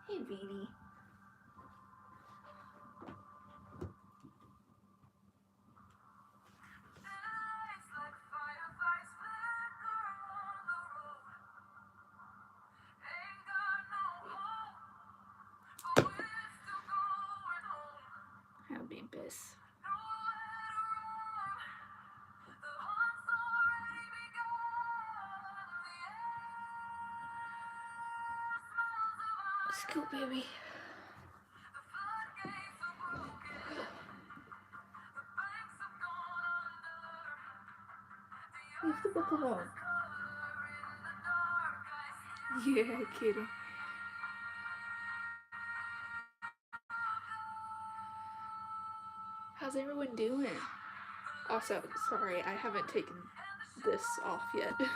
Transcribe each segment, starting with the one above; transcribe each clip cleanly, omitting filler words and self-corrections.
Hey, Beanie. I'll be pissed. Let's go, baby. Leave the book alone. Yeah, kidding. How's everyone doing? Also, sorry, I haven't taken this off yet. Come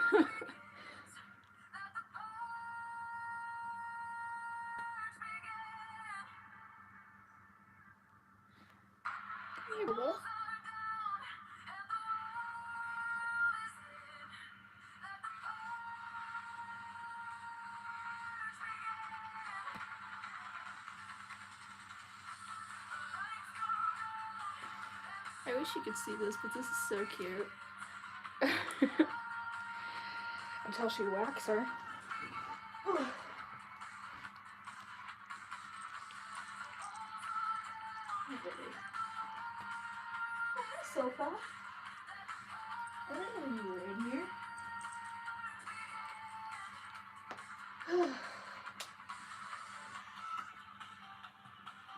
here, Bubba. I wish you could see this, but this is so cute. Until she whacks her. Hi, Sofa. I didn't know you were in here.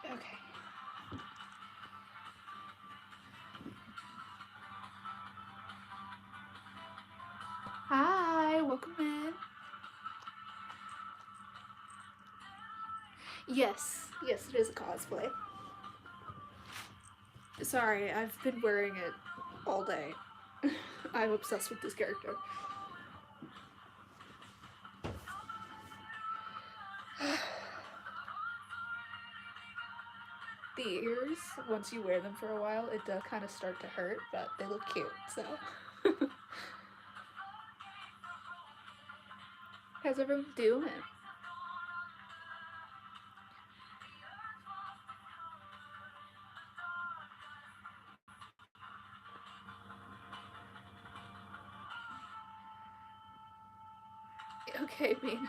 Okay. Hi, welcome in. Yes, yes, it is a cosplay. Sorry, I've been wearing it all day. I'm obsessed with this character. The ears, once you wear them for a while, it does kind of start to hurt, but they look cute, so. How's everyone doing? Okay, Bean.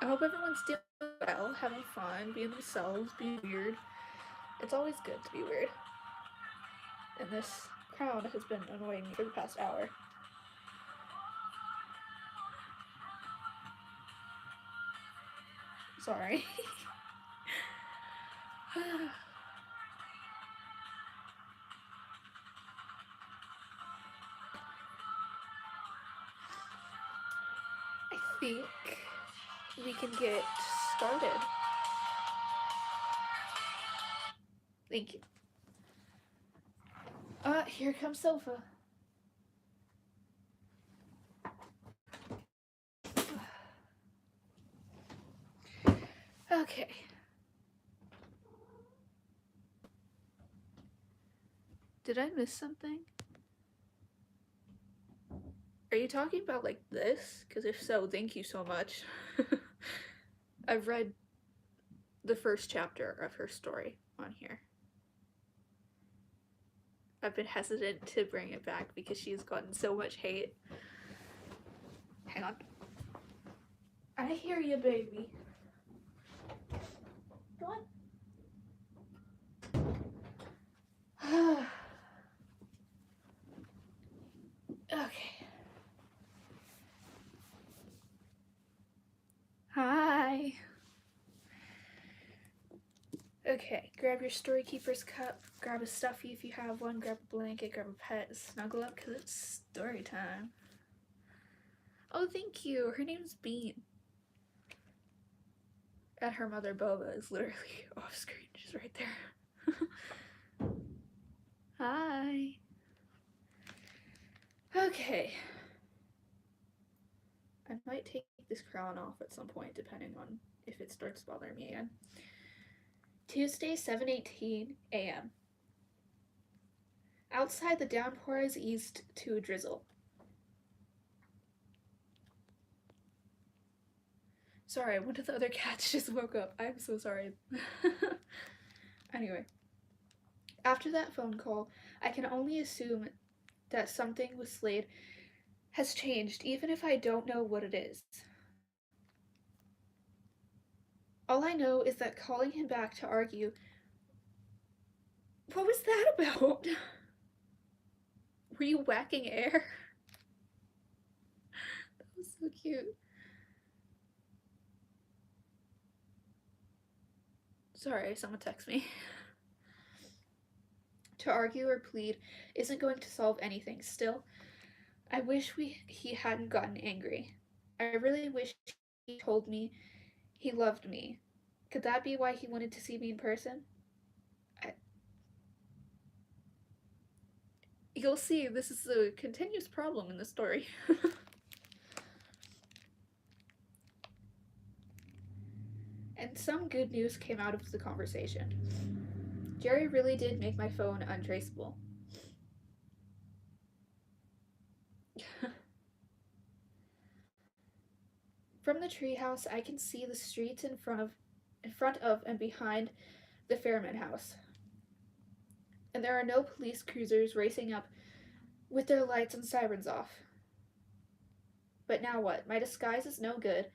I hope everyone's doing well, having fun, being themselves, being weird. It's always good to be weird. And this crown has been annoying me for the past hour. Sorry. I think we can get started. Thank you. Here comes Sofa. Okay. Did I miss something? Are you talking about like this? Because if so, thank you so much. I've read the first chapter of her story on here. I've been hesitant to bring it back because she's gotten so much hate. Hang on. I hear you, baby. Go on. Okay. Hi. Okay, grab your Storykeeper's cup, grab a stuffy if you have one, grab a blanket, grab a pet, snuggle up because it's story time. Oh, thank you. Her name's Bean. And her mother, Boba, is literally off screen. She's right there. Hi. Okay. I might take this crown off at some point, depending on if it starts bothering me again. Tuesday, 7:18 a.m. Outside, the downpour has eased to a drizzle. Sorry, one of the other cats just woke up. I'm so sorry. Anyway, after that phone call, I can only assume that something with Slade has changed, even if I don't know what it is. All I know is that calling him back to argue. What was that about? Were you whacking air? That was so cute. Sorry, someone text me. To argue or plead isn't going to solve anything. Still, I wish he hadn't gotten angry. I really wish he told me he loved me. Could that be why he wanted to see me in person? You'll see, this is a continuous problem in the story. And some good news came out of the conversation. Jerry really did make my phone untraceable. From the treehouse, I can see the streets in front of and behind the Fairman house. And there are no police cruisers racing up with their lights and sirens off. But now what? My disguise is no good.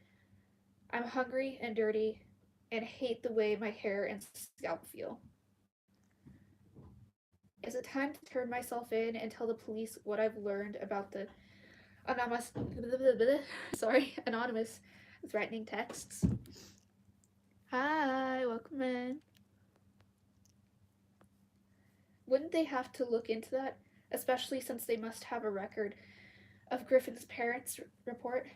I'm hungry and dirty and hate the way my hair and scalp feel. Is it time to turn myself in and tell the police what I've learned about the anonymous threatening texts? Hi, welcome in. Wouldn't they have to look into that, especially since they must have a record of Griffin's parents' report?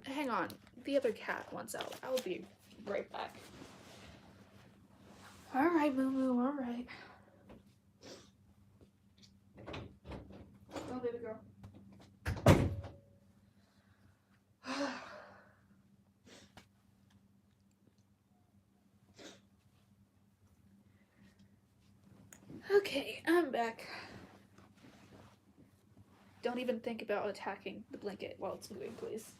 Hang on, the other cat wants out. I will be right back. Alright, Moo Moo, alright. Oh, baby girl. Okay, I'm back. Don't even think about attacking the blanket while it's moving, please.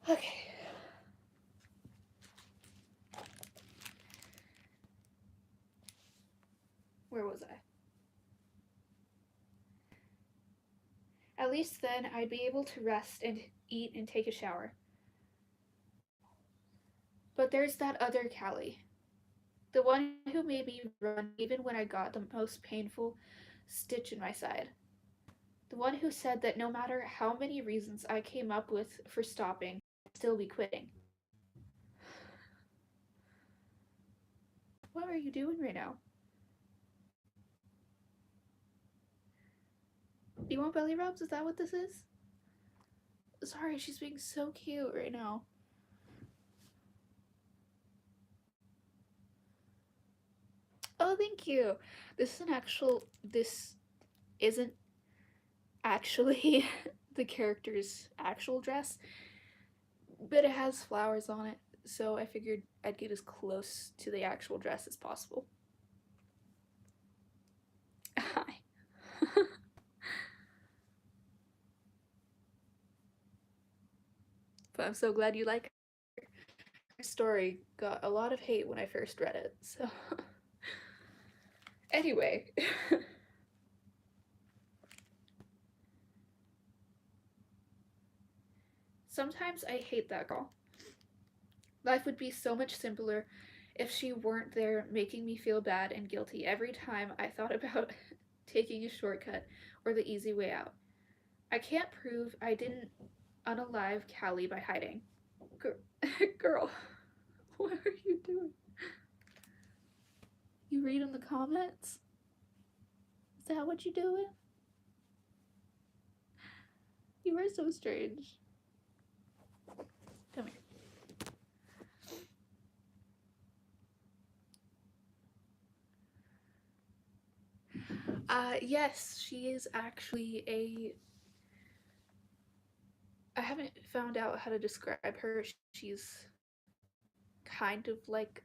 Okay. Where was I? At least then I'd be able to rest and eat and take a shower. But there's that other Callie. The one who made me run even when I got the most painful stitch in my side. The one who said that no matter how many reasons I came up with for stopping, I'd still be quitting. What are you doing right now? Do you want belly rubs? Is that what this is? Sorry, she's being so cute right now. Oh, thank you. This isn't actually the character's actual dress, but it has flowers on it, so I figured I'd get as close to the actual dress as possible. Hi. But I'm so glad you like her. Her story got a lot of hate when I first read it, so. Anyway. Sometimes I hate that girl. Life would be so much simpler if she weren't there making me feel bad and guilty every time I thought about taking a shortcut or the easy way out. I can't prove I didn't unalive Callie by hiding. Girl, what are you doing? You read in the comments? Is that what you're doing? You are so strange. Come here. Yes, she is actually a. I haven't found out how to describe her. She's kind of like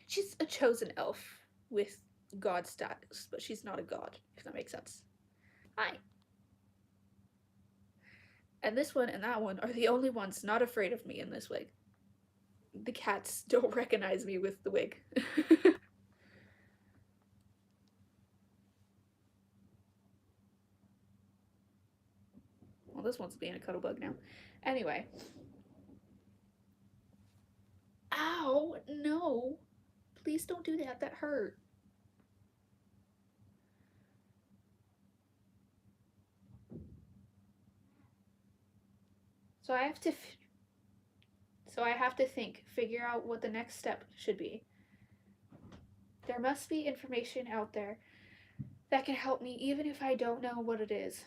she's a chosen elf with god status, but she's not a god, if that makes sense. Hi. And this one and that one are the only ones not afraid of me in this wig. The cats don't recognize me with the wig. Well, this one's being a cuddle bug now. Anyway. Ow, no. Please don't do that. That hurt. So I have to think, figure out what the next step should be. There must be information out there that can help me even if I don't know what it is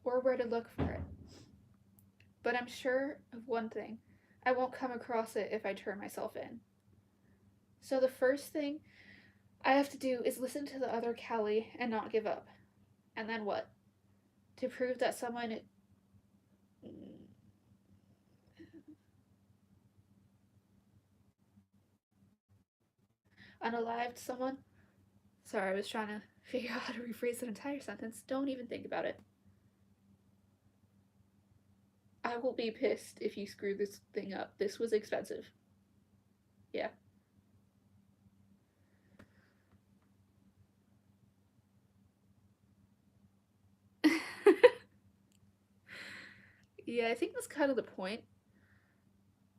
or where to look for it. But I'm sure of one thing. I won't come across it if I turn myself in. So the first thing I have to do is listen to the other Callie and not give up. And then what? To prove that someone unalived someone? Sorry, I was trying to figure out how to rephrase an entire sentence. Don't even think about it. I will be pissed if you screw this thing up. This was expensive. Yeah. Yeah, I think that's kind of the point.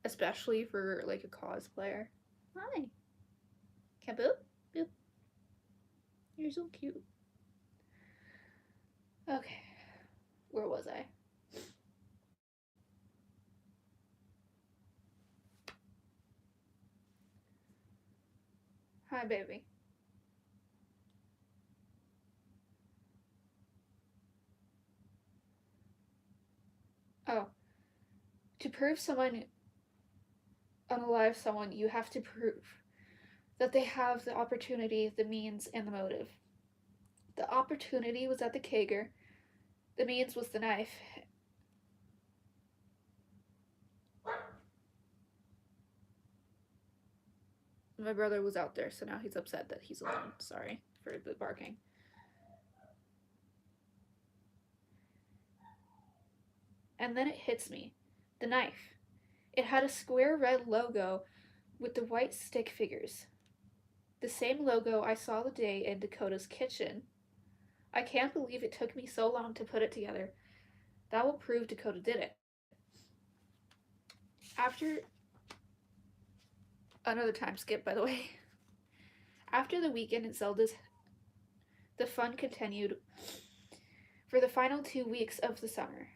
Especially for like a cosplayer. Hi. Kaboop? Boop. You're so cute. Okay. Where was I? Hi, baby. Oh. To prove someone unalive someone, you have to prove that they have the opportunity, the means, and the motive. The opportunity was at the kegger. The means was the knife. My brother was out there, so now he's upset that he's alone. Sorry for the barking. And then it hits me. The knife. It had a square red logo with the white stick figures. The same logo I saw the day in Dakota's kitchen. I can't believe it took me so long to put it together. That will prove Dakota did it. After another time skip, by the way. After the weekend at Zelda's, the fun continued for the final 2 weeks of the summer.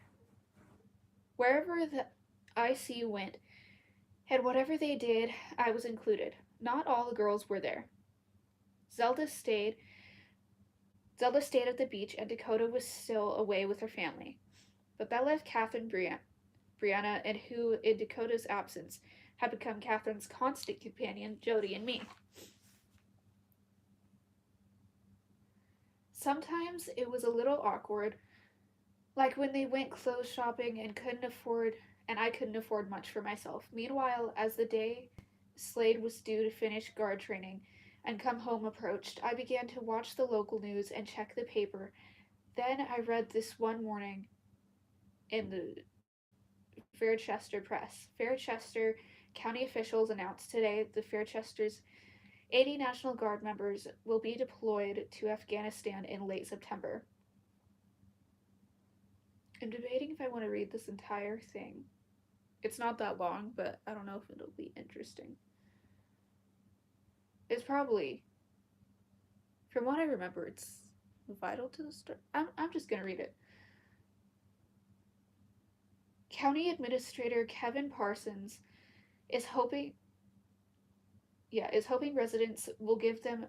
Wherever the IC went, and whatever they did, I was included. Not all the girls were there. Zelda stayed Zelda stayed at the beach and Dakota was still away with her family. But that left Catherine Brianna, and who, in Dakota's absence, had become Catherine's constant companion, Jody, and me. Sometimes it was a little awkward, like when they went clothes shopping and I couldn't afford much for myself. Meanwhile, as the day Slade was due to finish guard training and come home approached, I began to watch the local news and check the paper. Then I read this one morning in the Fairchester Press. Fairchester County officials announced today the Fairchester's 80 National Guard members will be deployed to Afghanistan in late September. I'm debating if I want to read this entire thing. It's not that long, but I don't know if it'll be interesting. It's probably, from what I remember, it's vital to the story. I'm just going to read it. County Administrator Kevin Parsons is hoping residents will give them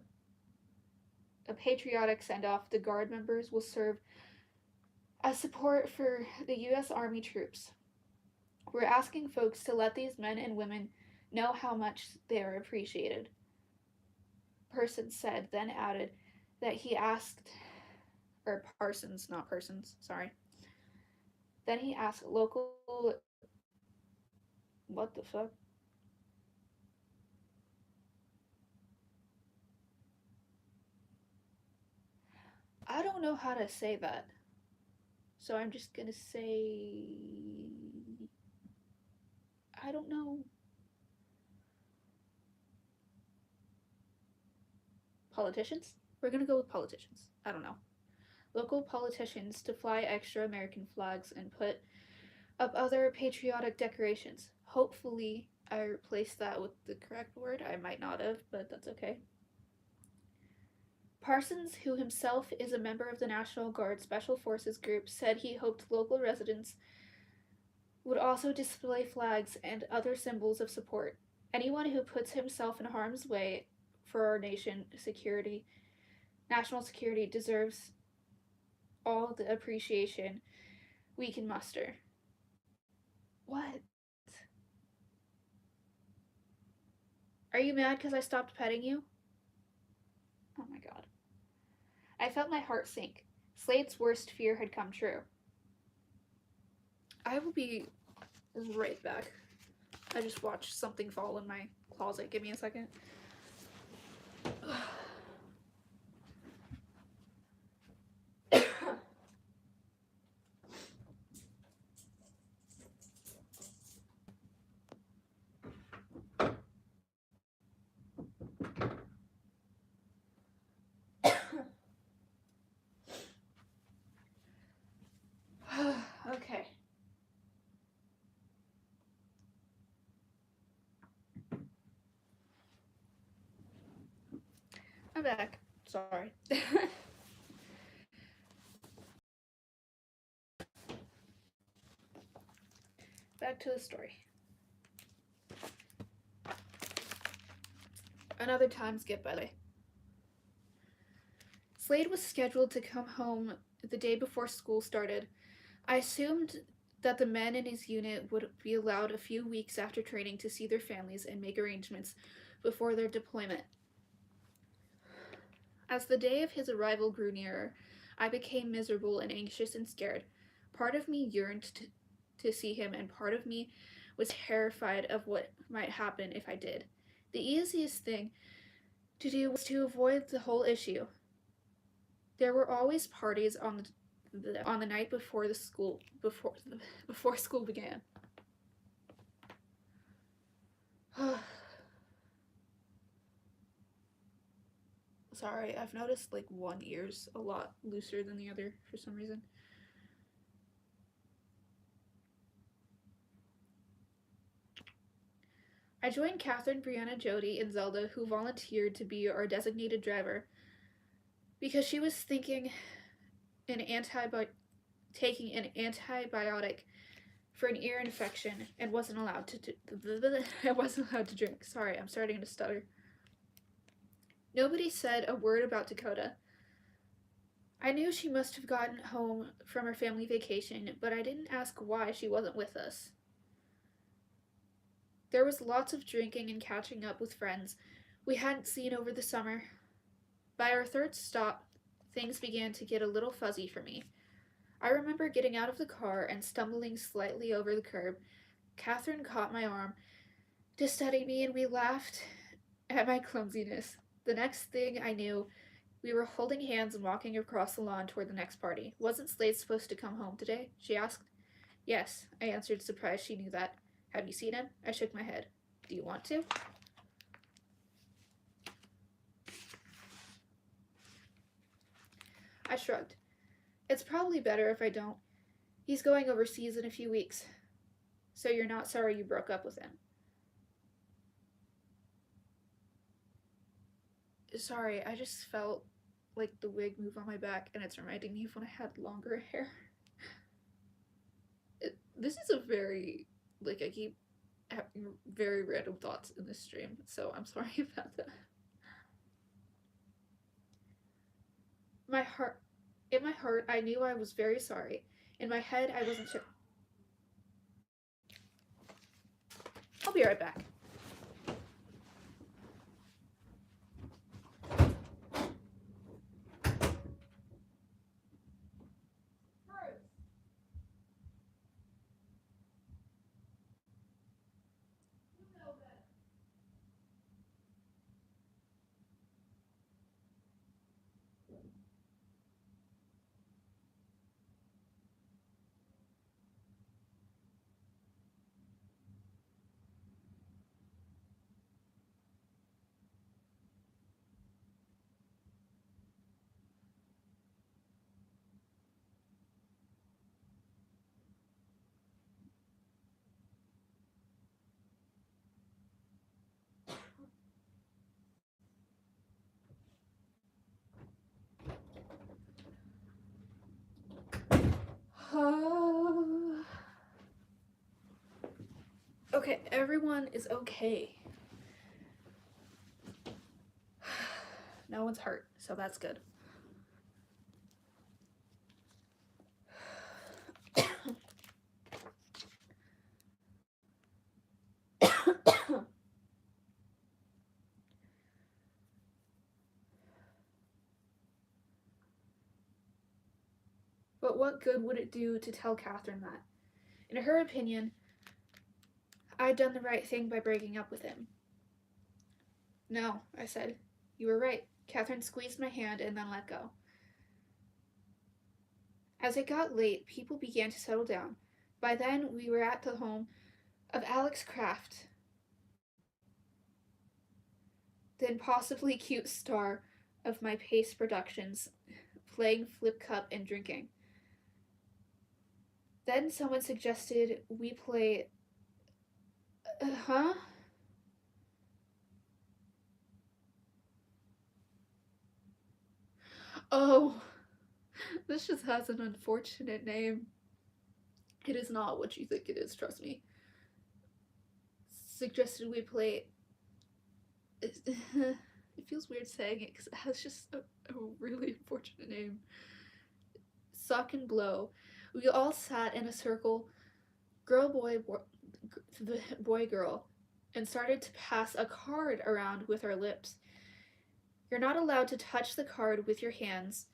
a patriotic send-off. The Guard members will serve as support for the U.S. Army troops. We're asking folks to let these men and women know how much they are appreciated. Parsons said, then added that he asked, or Parsons, not Persons, sorry. Then he asked local, what the fuck? I don't know how to say that. So I'm just gonna say, I don't know. Politicians? We're gonna go with politicians. I don't know. Local politicians to fly extra American flags and put up other patriotic decorations. Hopefully, I replaced that with the correct word. I might not have, but that's okay. Parsons, who himself is a member of the National Guard Special Forces Group, said he hoped local residents would also display flags and other symbols of support. Anyone who puts himself in harm's way for our national security, deserves all the appreciation we can muster. What? Are you mad because I stopped petting you? Oh my god. I felt my heart sink. Slade's worst fear had come true. I will be right back. I just watched something fall in my closet. Give me a second. Okay. I'm back. Sorry. Back to the story. Another time skip, by the way. Slade was scheduled to come home the day before school started. I assumed that the men in his unit would be allowed a few weeks after training to see their families and make arrangements before their deployment. As the day of his arrival grew nearer, I became miserable and anxious and scared. Part of me yearned to see him, and part of me was terrified of what might happen if I did. The easiest thing to do was to avoid the whole issue. There were always parties on on the night before before school began. Sorry, I've noticed like one ear's a lot looser than the other for some reason. I joined Catherine, Brianna, Jody, and Zelda, who volunteered to be our designated driver, because she was taking an antibiotic for an ear infection and wasn't allowed to drink. Sorry, I'm starting to stutter. Nobody said a word about Dakota. I knew she must have gotten home from her family vacation, but I didn't ask why she wasn't with us. There was lots of drinking and catching up with friends we hadn't seen over the summer. By our third stop, things began to get a little fuzzy for me. I remember getting out of the car and stumbling slightly over the curb. Catherine caught my arm to steady me, and we laughed at my clumsiness. The next thing I knew, we were holding hands and walking across the lawn toward the next party. Wasn't Slade supposed to come home today? She asked. Yes, I answered, surprised she knew that. Have you seen him? I shook my head. Do you want to? I shrugged. It's probably better if I don't. He's going overseas in a few weeks. So you're not sorry you broke up with him? Sorry, I just felt like the wig move on my back, and it's reminding me of when I had longer hair. This is a very, like, I keep having very random thoughts in this stream, so I'm sorry about that. In my heart, I knew I was very sorry. In my head, I wasn't sure. I'll be right back. Okay, everyone is okay. No one's hurt, so that's good. But what good would it do to tell Catherine that? In her opinion, I'd done the right thing by breaking up with him. No, I said. You were right. Catherine squeezed my hand and then let go. As it got late, people began to settle down. By then, we were at the home of Alex Kraft, the impossibly cute star of my Pace Productions, playing Flip Cup and drinking. Then someone suggested we play. Huh? Oh, this just has an unfortunate name. It is not what you think it is, trust me. Suggested we play. It feels weird saying it because it has just a really unfortunate name. Suck and blow. We all sat in a circle, girl, boy, girl, and started to pass a card around with our lips. You're not allowed to touch the card with your hands,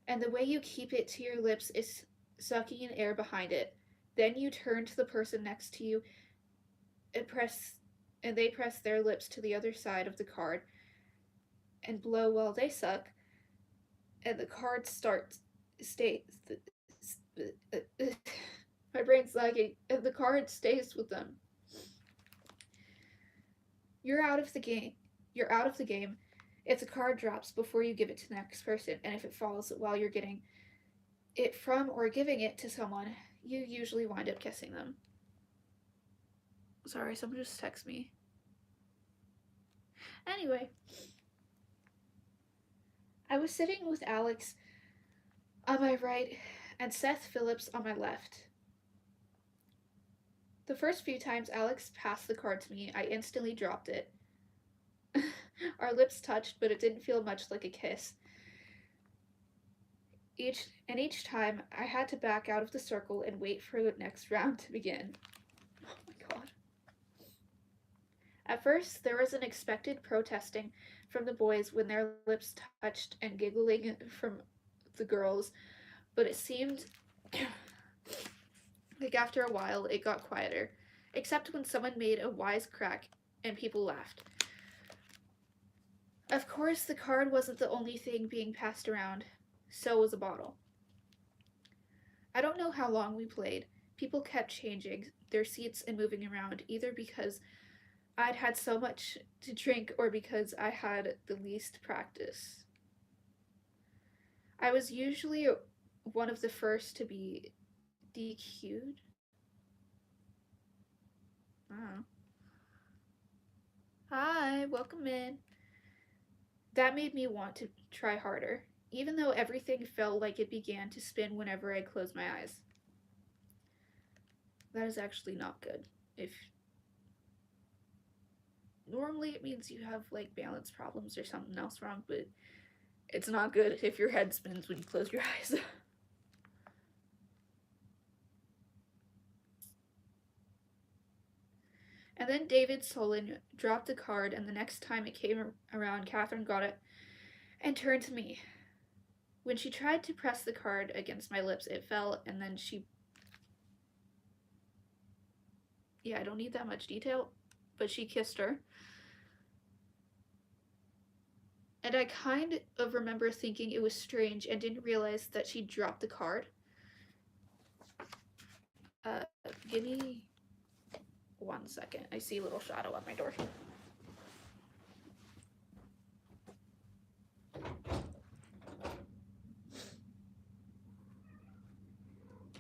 and the way you keep it to your lips is sucking in air behind it. Then you turn to the person next to you and they press their lips to the other side of the card and blow while they suck, and the card starts stays. My brain's lagging, and the card stays with them. You're out of the game. You're out of the game if the card drops before you give it to the next person, and if it falls while you're getting it from or giving it to someone, you usually wind up kissing them. Sorry, someone just texted me. Anyway, I was sitting with Alex on my right and Seth Phillips on my left. The first few times Alex passed the card to me, I instantly dropped it. Our lips touched, but it didn't feel much like a kiss. Each time, I had to back out of the circle and wait for the next round to begin. Oh my god. At first, there was an expected protesting from the boys when their lips touched and giggling from the girls, but it seemed like after a while it got quieter, except when someone made a wisecrack and people laughed. Of course, the card wasn't the only thing being passed around. So was a bottle. I don't know how long we played. People kept changing their seats and moving around, either because I'd had so much to drink or because I had the least practice. I was usually one of the first to be DQ'd. Oh. Hi, welcome in. That made me want to try harder, even though everything felt like it began to spin whenever I closed my eyes. That is actually not good. If normally it means you have like balance problems or something else wrong, but it's not good if your head spins when you close your eyes. And then David Solon dropped the card, and the next time it came around, Catherine got it and turned to me. When she tried to press the card against my lips, it fell, and then she... Yeah, I don't need that much detail, but she kissed her. And I kind of remember thinking it was strange and didn't realize that she dropped the card. Give me 1 second. I see a little shadow at my door.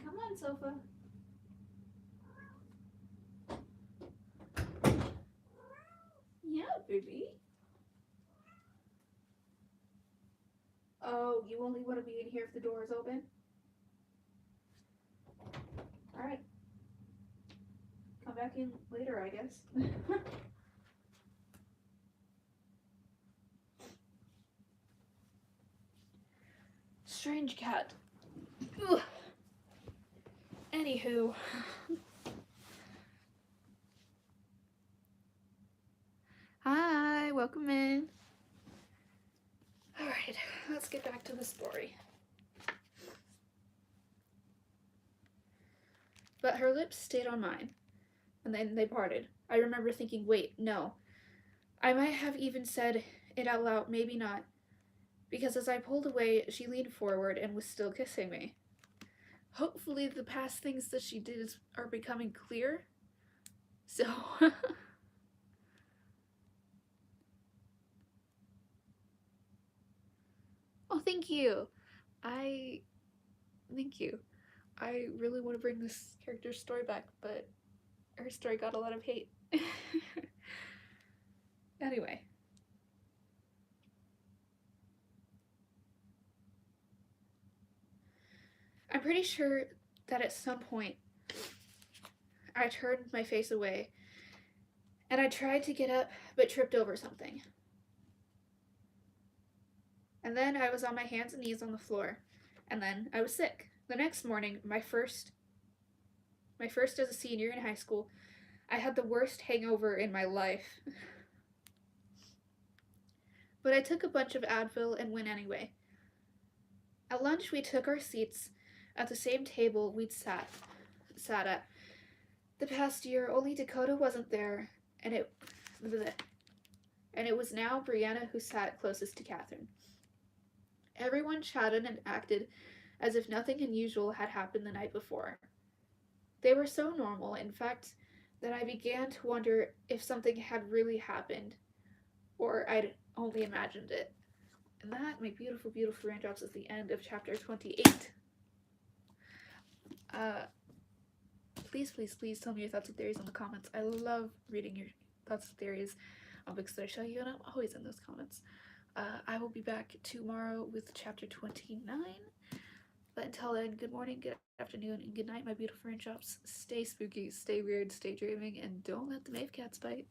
Come on, sofa. Yeah, baby. Oh, you only want to be in here if the door is open? Alright. Come back in later, I guess. Strange cat. Ugh. Anywho. Hi, welcome in. Alright, let's get back to the story. But her lips stayed on mine, and then they parted. I remember thinking, wait, no. I might have even said it out loud, maybe not, because as I pulled away, she leaned forward and was still kissing me. Hopefully the past things that she did are becoming clear. So... Oh, thank you. Thank you. I really want to bring this character's story back, but her story got a lot of hate. Anyway. I'm pretty sure that at some point I turned my face away and I tried to get up but tripped over something. And then I was on my hands and knees on the floor, and then I was sick. The next morning, my first as a senior in high school, I had the worst hangover in my life. But I took a bunch of Advil and went anyway. At lunch, we took our seats at the same table we'd sat at the past year, only Dakota wasn't there, and it was now Brianna who sat closest to Catherine. Everyone chatted and acted as if nothing unusual had happened the night before. They were so normal, in fact, that I began to wonder if something had really happened, or I'd only imagined it. And that, my beautiful, beautiful raindrops, is the end of chapter 28. Please, please, please tell me your thoughts and theories in the comments. I love reading your thoughts and theories on books that I show you, and I'm always in those comments. I will be back tomorrow with chapter 29. But until then, good morning, good afternoon, and good night, my beautiful raindrops. Stay spooky, stay weird, stay dreaming, and don't let the Mave Cats bite.